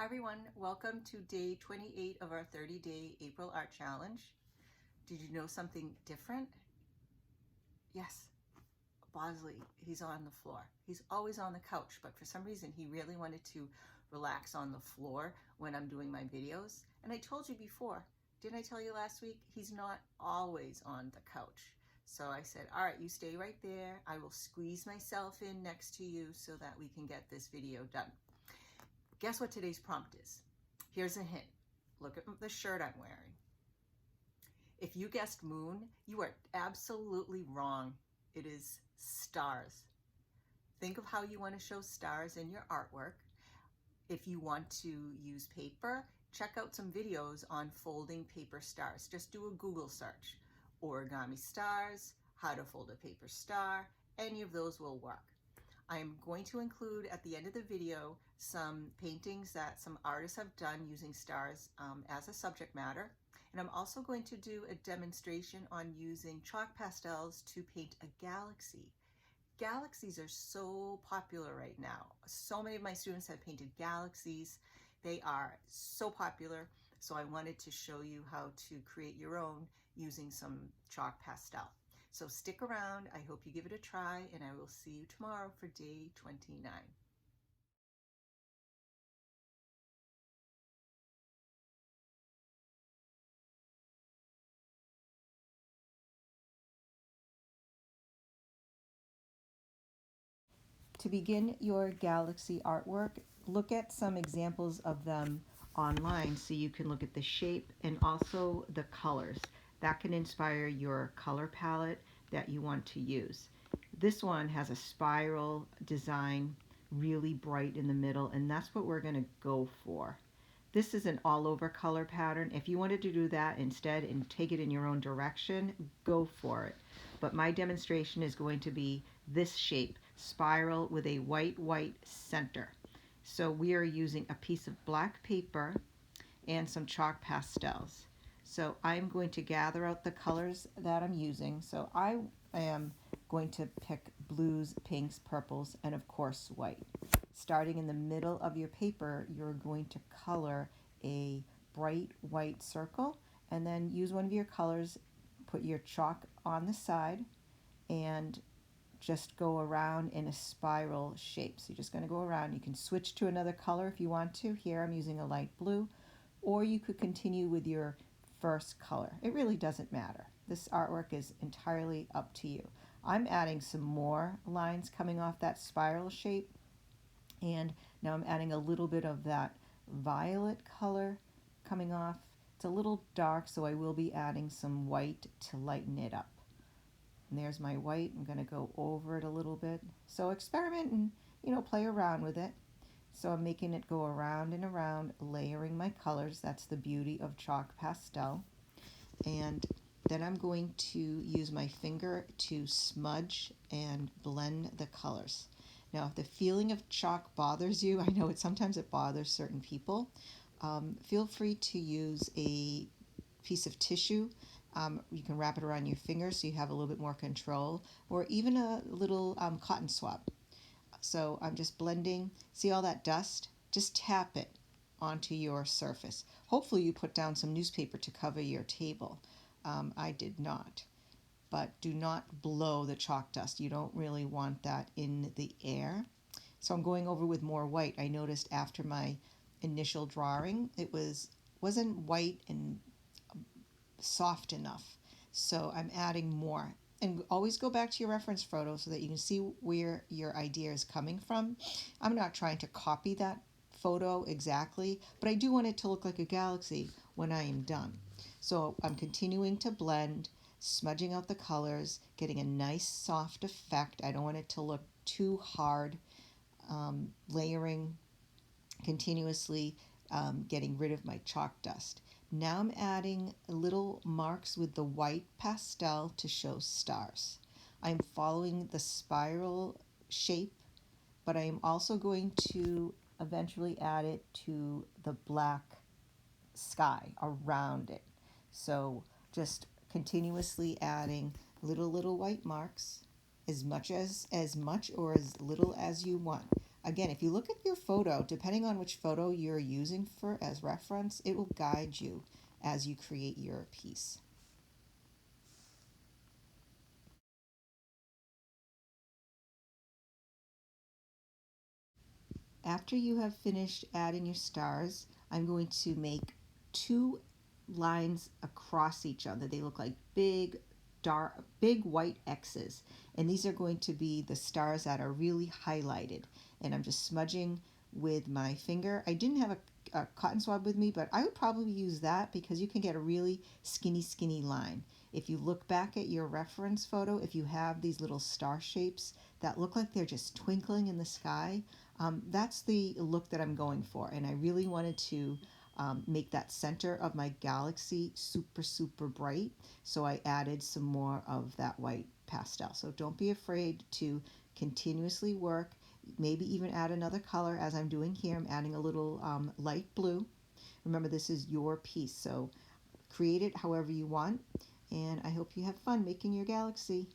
Hi everyone, welcome to day 28 of our 30-day April Art Challenge. Did you know something different? Yes, Bosley, he's on the floor. He's always on the couch, but for some reason he really wanted to relax on the floor when I'm doing my videos. And I told you before, didn't I tell you last week? He's not always on the couch. So I said, all right, you stay right there. I will squeeze myself in next to you so that we can get this video done. Guess what today's prompt is? Here's a hint. Look at the shirt I'm wearing. If you guessed moon, you are absolutely wrong. It is stars. Think of how you want to show stars in your artwork. If you want to use paper, check out some videos on folding paper stars. Just do a Google search. Origami stars, how to fold a paper star, any of those will work. I'm going to include at the end of the video some paintings that some artists have done using stars as a subject matter. And I'm also going to do a demonstration on using chalk pastels to paint a galaxy. Galaxies are so popular right now. So many of my students have painted galaxies. They are so popular. So I wanted to show you how to create your own using some chalk pastel. So stick around. I hope you give it a try, and I will see you tomorrow for day 29. To begin your galaxy artwork, look at some examples of them online so you can look at the shape and also the colors. That can inspire your color palette that you want to use. This one has a spiral design, really bright in the middle, and that's what we're going to go for. This is an all over color pattern. If you wanted to do that instead and take it in your own direction, go for it. But my demonstration is going to be this shape, spiral with a white center. So we are using a piece of black paper and some chalk pastels. So I'm going to gather out the colors that I'm using. So I am going to pick blues, pinks, purples, and of course white. Starting in the middle of your paper, you're going to color a bright white circle and then use one of your colors, put your chalk on the side, and just go around in a spiral shape. So you're just going to go around. You can switch to another color if you want to. Here I'm using a light blue, or you could continue with your first color. It really doesn't matter. This artwork is entirely up to you. I'm adding some more lines coming off that spiral shape, and now I'm adding a little bit of that violet color coming off. It's a little dark, so I will be adding some white to lighten it up. And there's my white. I'm going to go over it a little bit. So experiment and, play around with it. So I'm making it go around and around, layering my colors. That's the beauty of chalk pastel. And then I'm going to use my finger to smudge and blend the colors. Now, if the feeling of chalk bothers you, I know sometimes it bothers certain people, feel free to use a piece of tissue. You can wrap it around your finger so you have a little bit more control, or even a little cotton swab. So I'm just blending. See all that dust? Just tap it onto your surface. Hopefully you put down some newspaper to cover your table. I did not. But do not blow the chalk dust. You don't really want that in the air. So I'm going over with more white. I noticed after my initial drawing, it wasn't white and soft enough. So I'm adding more. And always go back to your reference photo so that you can see where your idea is coming from. I'm not trying to copy that photo exactly, but I do want it to look like a galaxy when I am done. So I'm continuing to blend, smudging out the colors, getting a nice soft effect. I don't want it to look too hard, layering continuously, getting rid of my chalk dust. Now I'm adding little marks with the white pastel to show stars. I'm following the spiral shape, but I am also going to eventually add it to the black sky around it. So just continuously adding little white marks, as much or as little as you want. Again, if you look at your photo, depending on which photo you're using for as reference, it will guide you as you create your piece. After you have finished adding your stars, I'm going to make two lines across each other. They look like big, dark, big white X's. And these are going to be the stars that are really highlighted. And I'm just smudging with my finger. I didn't have a cotton swab with me, but I would probably use that because you can get a really skinny, skinny line. If you look back at your reference photo, if you have these little star shapes that look like they're just twinkling in the sky, that's the look that I'm going for. And I really wanted to make that center of my galaxy super, super bright. So I added some more of that white pastel. So don't be afraid to continuously work, maybe even add another color as I'm doing here. I'm adding a little light blue. Remember, this is your piece, so create it however you want. And I hope you have fun making your galaxy.